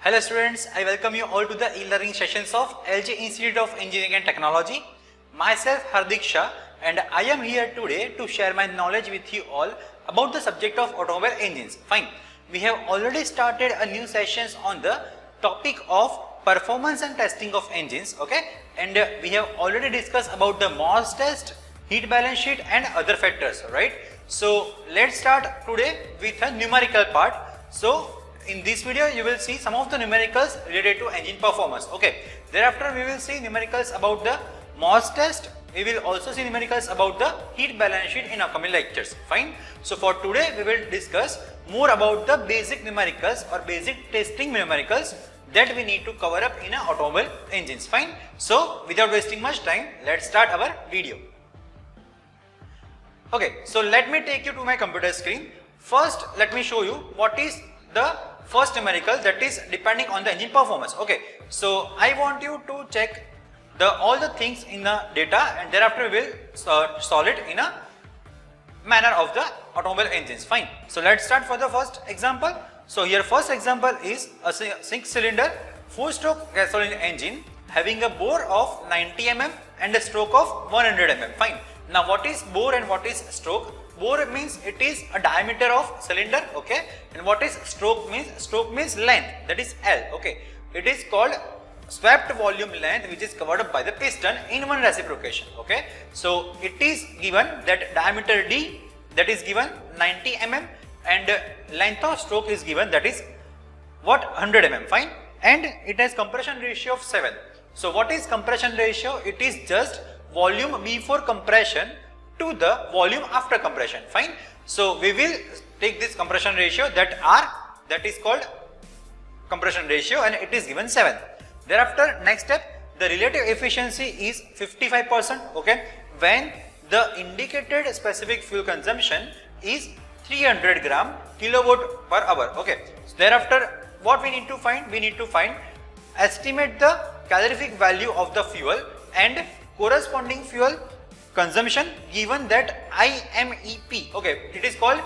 Hello students, I welcome you all to the e-learning sessions of LG Institute of Engineering and Technology. Myself Hardik Shah and I am here today to share my knowledge with you all about the subject of automobile engines. Fine, we have already started a new sessions on the topic of performance and testing of engines, okay, and we have already discussed about the MOS test, heat balance sheet and other factors, right? So let's start today with a numerical part. So in this video you will see some of the numericals related to engine performance, okay. Thereafter we will see numericals about the MOS test. We will also see numericals about the heat balance sheet in upcoming lectures. Fine. So for today we will discuss more about the basic numericals or basic testing numericals that we need to cover up in a automobile engines. Fine. So without wasting much time, let's start our video. Okay, so let me take you to my computer screen. First let me show you what is the first numerical, that is depending on the engine performance. Okay, so I want you to check all the things in the data and thereafter we will solve it in a manner of the automobile engines. Fine. So let's start for the first example. So here first example is a 6-cylinder 4-stroke gasoline engine having a bore of 90 mm and a stroke of 100 mm. Fine. Now what is bore and what is stroke? Bore means it is a diameter of cylinder, okay, and what is stroke means? Stroke means length, that is L, okay. It is called swept volume length which is covered by the piston in one reciprocation, okay. So it is given that diameter D, that is given 90 mm, and length of stroke is given, that is what, 100 mm, fine, and it has compression ratio of 7. So what is compression ratio? It is just volume before compression to the volume after compression. Fine. So we will take this compression ratio, that R, that is called compression ratio, and it is given 7. Thereafter next step, the relative efficiency is 55%, okay, when the indicated specific fuel consumption is 300 gram kilowatt per hour, okay. So thereafter what we need to find? We need to estimate the calorific value of the fuel and corresponding fuel consumption given that IMEP, okay, it is called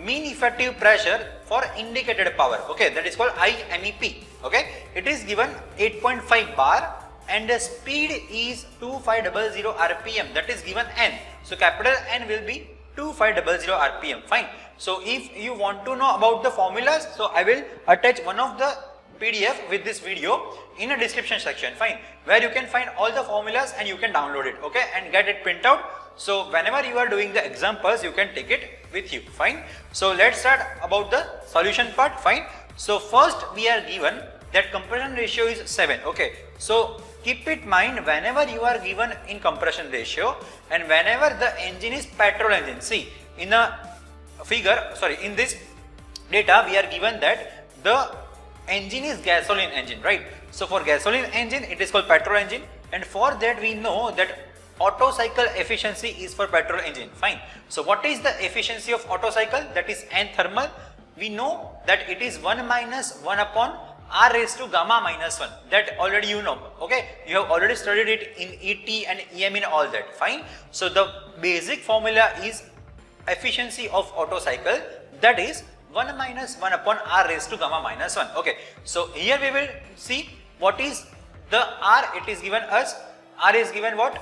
mean effective pressure for indicated power, okay, that is called IMEP, okay. It is given 8.5 bar and the speed is 2500 rpm, that is given N. So capital N will be 2500 rpm, fine. So if you want to know about the formulas, so I will attach one of the PDF with this video in a description section, fine, where you can find all the formulas and you can download it, okay, and get it print out. So whenever you are doing the examples, you can take it with you, fine. So let's start about the solution part, fine. So first we are given that compression ratio is 7, okay. So keep it mind whenever you are given in compression ratio and whenever the engine is petrol engine. See in a figure, sorry, in this data we are given that the engine is gasoline engine, right? So for gasoline engine it is called petrol engine, and for that we know that Otto cycle efficiency is for petrol engine, fine. So what is the efficiency of Otto cycle? That is N thermal. We know that it is 1 minus 1 upon R raised to gamma minus 1, that already you know, okay, you have already studied it in ET and EM and all that, fine. So the basic formula is efficiency of Otto cycle, that is 1 minus 1 upon R raised to gamma minus 1, okay. So here we will see what is the R. It is given us, R is given what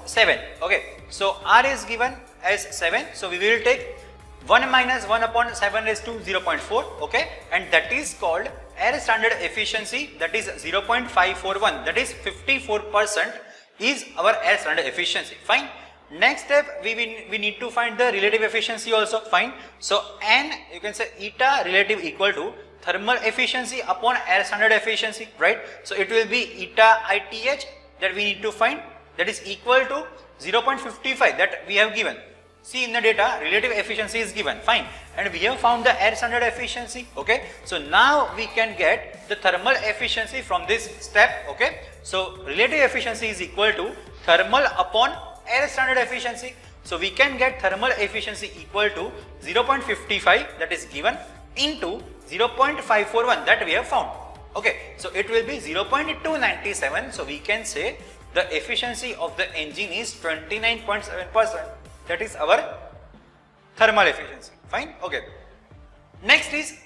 7, okay. So R is given as 7, so we will take 1 minus 1 upon 7 raised to 0.4, okay, and that is called air standard efficiency, that is 0.541, that is 54% is our air standard efficiency, fine. Next step we need to find the relative efficiency also, fine. So N, you can say eta relative equal to thermal efficiency upon air standard efficiency, right? So it will be eta ITH that we need to find, that is equal to 0.55 that we have given. See in the data relative efficiency is given, fine, and we have found the air standard efficiency, okay. So now we can get the thermal efficiency from this step, okay. So relative efficiency is equal to thermal upon air standard efficiency. So we can get thermal efficiency equal to 0.55 that is given into 0.541 that we have found, okay. So it will be 0.297. So we can say the efficiency of the engine is 29.7%, that is our thermal efficiency, fine, okay. Next is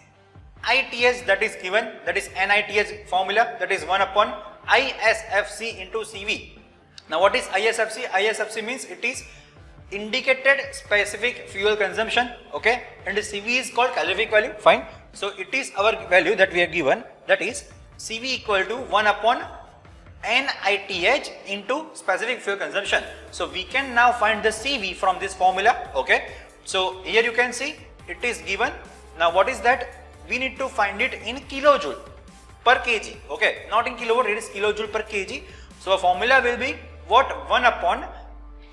ITH that is given, that is NITH formula, that is 1 upon ISFC into CV. Now what is ISFC? ISFC means it is indicated specific fuel consumption, okay, and the CV is called calorific value, fine. So it is our value that we have given, that is CV equal to 1 upon NITH into specific fuel consumption. So we can now find the CV from this formula, okay. So here you can see it is given. Now what is that? We need to find it in kilojoule per kg, okay, not in kilowatt, it is kilojoule per kg. So a formula will be what? 1 upon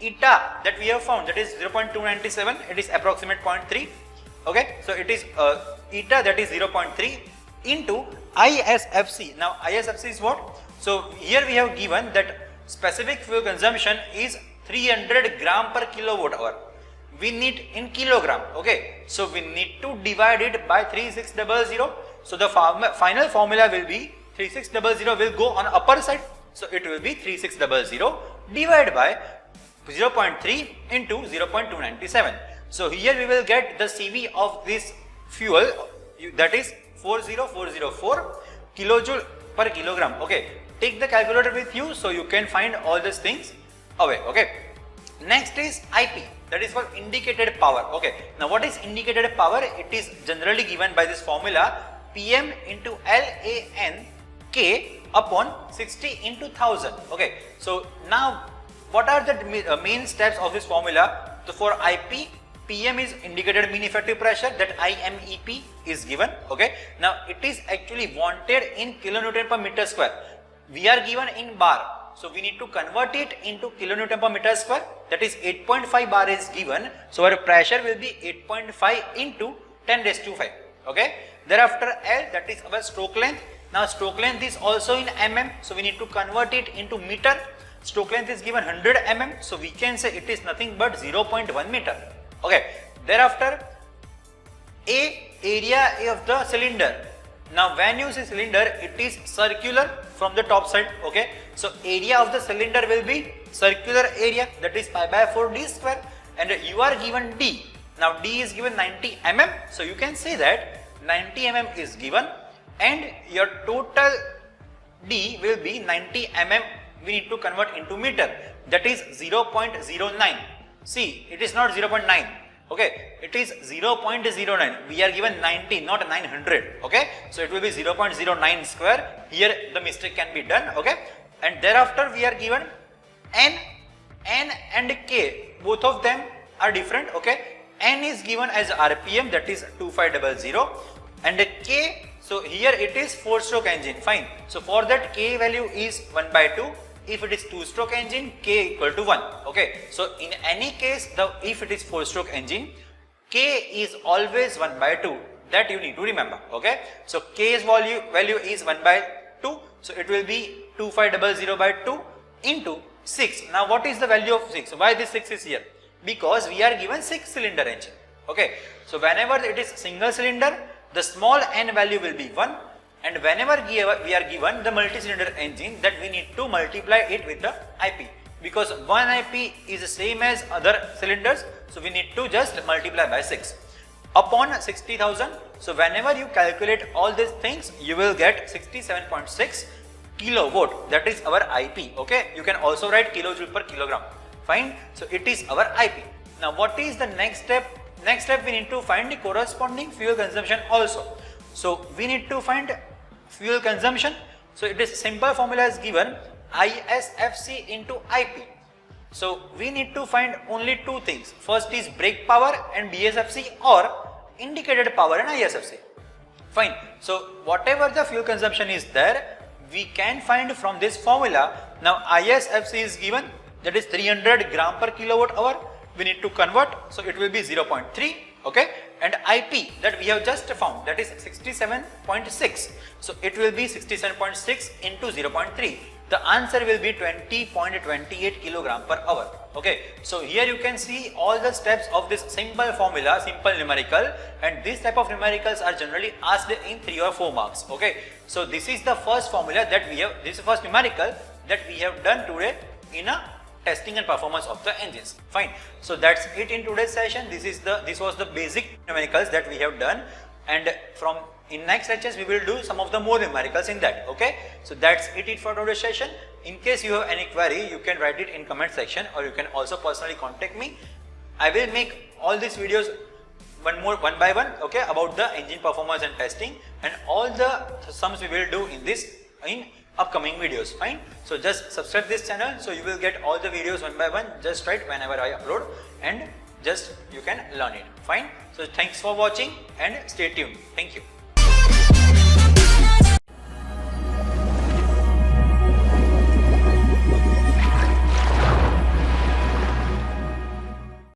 eta that we have found, that is 0.297, it is approximate 0.3, okay. So it is eta that is 0.3 into ISFC. Now ISFC is what? So here we have given that specific fuel consumption is 300 gram per kilowatt hour. We need in kilogram, okay. So we need to divide it by 3600. So the final formula will be 3600 will go on upper side. So it will be 3600 divided by 0.3 into 0.297. So here we will get the CV of this fuel, that is 40404 kilojoule per kilogram, okay. Take the calculator with you so you can find all these things away, okay. Next is IP, that is for indicated power, okay. Now what is indicated power? It is generally given by this formula PM into LAN K upon 60 into 1000, okay. So now what are the main steps of this formula? So for IP, PM is indicated mean effective pressure, that IMEP is given, okay. Now it is actually wanted in kilonewton per meter square. We are given in bar, so we need to convert it into kilonewton per meter square, that is 8.5 bar is given. So our pressure will be 8.5 into 10 raised to 5, okay. Thereafter L, that is our stroke length. Now stroke length is also in mm, so we need to convert it into meter. Stroke length is given 100 mm, so we can say it is nothing but 0.1 meter, okay. Thereafter A, area of the cylinder. Now when you see cylinder, it is circular from the top side, okay. So area of the cylinder will be circular area, that is pi by 4 d square, and you are given D. Now D is given 90 mm, so you can say that 90 mm is given and your total D will be 90 mm. We need to convert into meter, that is 0.09. See, it is not 0.9, okay, it is 0.09. We are given 90, not 900, okay. So it will be 0.09 square. Here the mistake can be done, okay. And thereafter we are given N and K, both of them are different, okay. N is given as RPM, that is 2500, and K, so here it is 4-stroke engine, fine. So for that K value is 1/2. If it is 2-stroke engine, K equal to 1, okay. So in any case, if it is 4-stroke engine, K is always 1/2, that you need to remember, okay. So K's value is 1/2, so it will be 2500/2 into 6. Now what is the value of 6? Why this 6 is here? Because we are given 6-cylinder engine, okay. So whenever it is single cylinder, the small n value will be 1. And whenever we are given the multi-cylinder engine, that we need to multiply it with the IP, because one IP is the same as other cylinders, so we need to just multiply by 6 upon 60,000. So whenever you calculate all these things, you will get 67.6 kilowatt, that is our IP, okay. You can also write kilojoule per kilogram, fine. So it is our IP. Now what is the next step? Next step, we need to find the corresponding fuel consumption also. So we need to find fuel consumption. So it is simple formula is given, ISFC into IP. So we need to find only two things. First is brake power and BSFC, or indicated power and ISFC. Fine. So whatever the fuel consumption is there, we can find from this formula. Now ISFC is given, that is 300 gram per kilowatt hour. We need to convert, so it will be 0.3, okay. And IP that we have just found, that is 67.6. So it will be 67.6 into 0.3. The answer will be 20.28 kilogram per hour, okay. So here you can see all the steps of this simple formula, simple numerical, and this type of numericals are generally asked in 3 or 4 marks, okay. So this is the first formula that we have, this is the first numerical that we have done today in a testing and performance of the engines. Fine. So that's it in today's session. This was the basic numericals that we have done, and from in next lectures we will do some of the more numericals in that. Okay, so that's it for today's session. In case you have any query, you can write it in comment section, or you can also personally contact me. I will make all these videos one by one, okay, about the engine performance and testing, and all the sums we will do in upcoming videos. Fine. So just subscribe this channel, so you will get all the videos one by one, just right whenever I upload, and just you can learn it. Fine. So thanks for watching and stay tuned. Thank you.